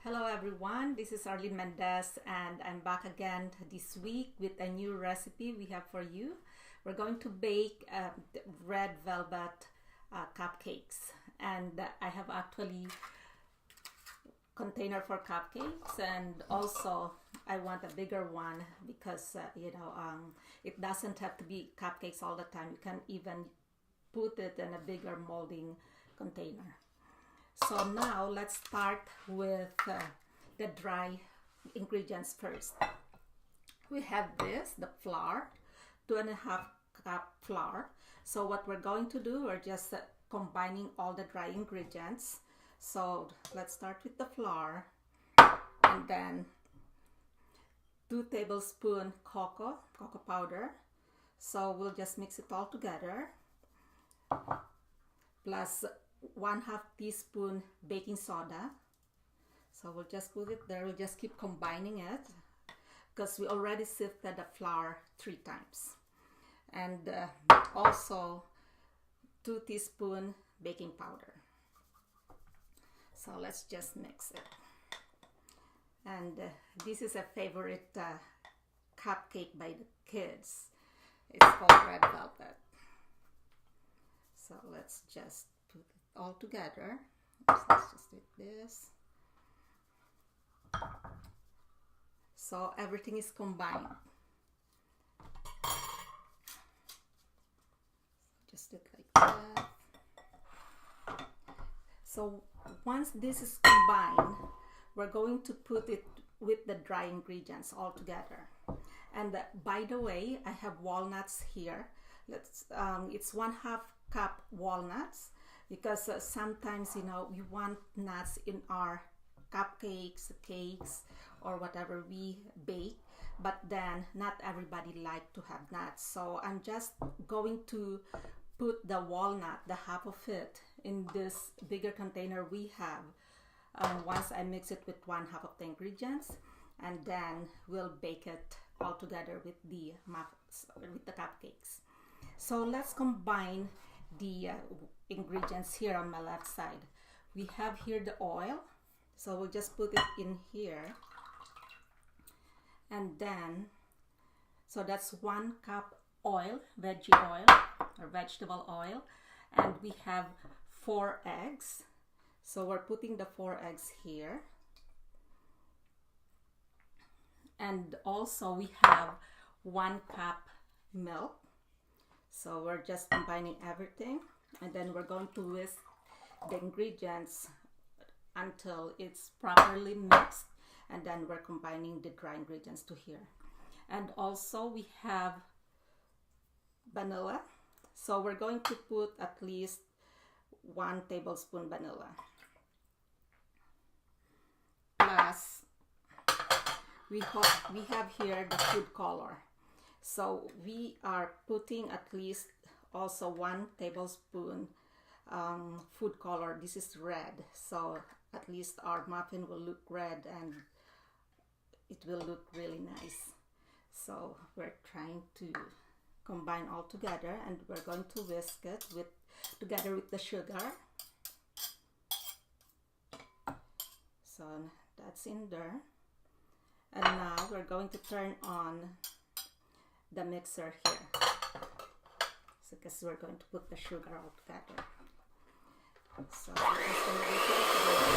Hello everyone, this is Arlene Mendez and I'm back again this week with a new recipe we have for you. We're going to bake the Red Velvet Cupcakes, and I have actually container for cupcakes, and also I want a bigger one because it doesn't have to be cupcakes all the time. You can even put it in a bigger molding container. So now let's start with the dry ingredients first. We have the flour, 2.5 cup flour. So what we're going to do, we're just combining all the dry ingredients. So let's start with the flour, and then 2 tablespoons cocoa powder. So we'll just mix it all together, plus 1/2 teaspoon baking soda. So we'll just put it there. We'll just keep combining it because we already sifted the flour 3 times. And also 2 teaspoon baking powder. So let's just mix it. And this is a favorite cupcake by the kids. It's called Red Velvet. So let's just put it all together. So let's just do this. So everything is combined. Just do it like that. So once this is combined, we're going to put it with the dry ingredients all together. And by the way, I have walnuts here. It's 1/2 cup walnuts, because sometimes we want nuts in our cupcakes, cakes, or whatever we bake, but then not everybody like to have nuts. So I'm just going to put the walnut, the half of it, in this bigger container we have. Once I mix it with 1/2 of the ingredients, and then we'll bake it all together with the cupcakes. So let's combine the ingredients here on my left side. We have here the oil, so we'll just put it in here, and then so that's 1 cup oil, veggie oil or vegetable oil, and we have 4 eggs. So we're putting the 4 eggs here, and also we have 1 cup milk. So we're just combining everything, and then we're going to whisk the ingredients until it's properly mixed, and then we're combining the dry ingredients to here. And also we have vanilla. So we're going to put at least 1 tablespoon vanilla. Plus we have here the food color. So we are putting at least also 1 tablespoon food color. This is red, so at least our muffin will look red and it will look really nice. So we're trying to combine all together, and we're going to whisk it together with the sugar. So that's in there, and now we're going to turn on the mixer here, so because we're going to put the sugar all together. So we're just going to whisk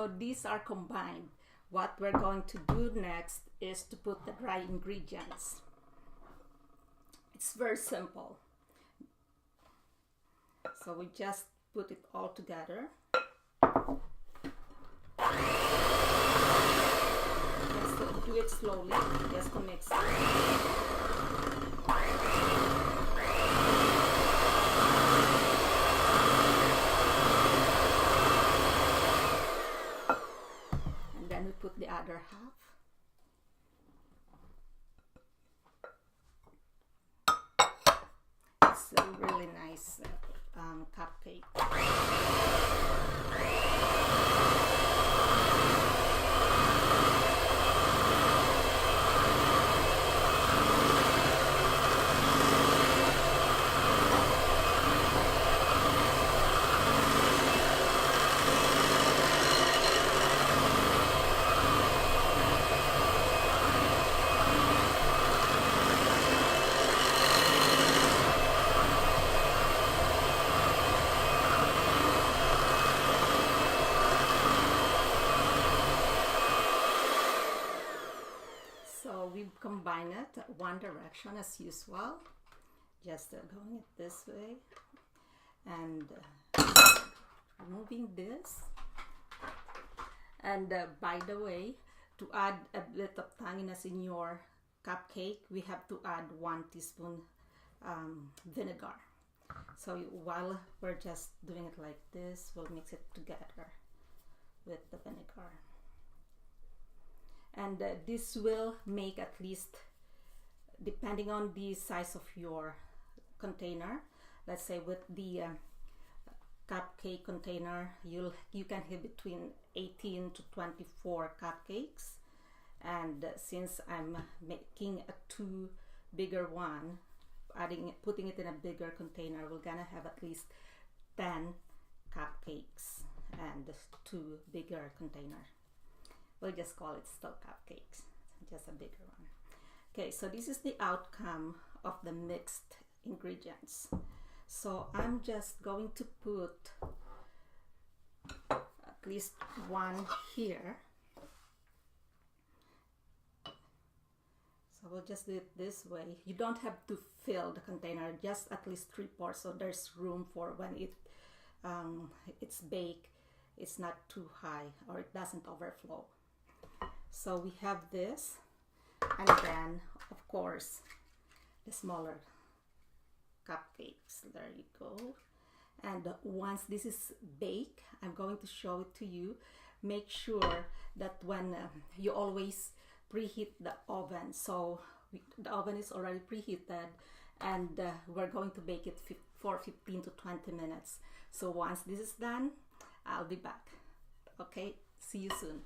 So these are combined. what we're going to do next is to put the dry ingredients. It's very simple. So we just put it all together. Just do it slowly, just to mix it. And then we put the other half. It's a really nice cupcake. So we combine it one direction as usual, just going it this way and removing this. And by the way, to add a bit of tanginess in your cupcake, we have to add 1 teaspoon vinegar. So while we're just doing it like this, we'll mix it together with the vinegar. And this will make, at least depending on the size of your container, let's say with the cupcake container, you can have between 18 to 24 cupcakes. And since I'm making a 2 bigger one, putting it in a bigger container, we're gonna have at least 10 cupcakes and 2 bigger containers. We'll just call it still cupcakes, just a bigger one. Okay, so this is the outcome of the mixed ingredients. So I'm just going to put at least one here. So we'll just do it this way. You don't have to fill the container, just at least 3/4, so there's room for when it's baked, it's not too high or it doesn't overflow. So we have this, and then of course the smaller cupcakes. There you go. And once this is baked, I'm going to show it to you. Make sure that when you always preheat the oven. So the oven is already preheated, and we're going to bake it for 15 to 20 minutes. So once this is done, I'll be back. Okay, see you soon.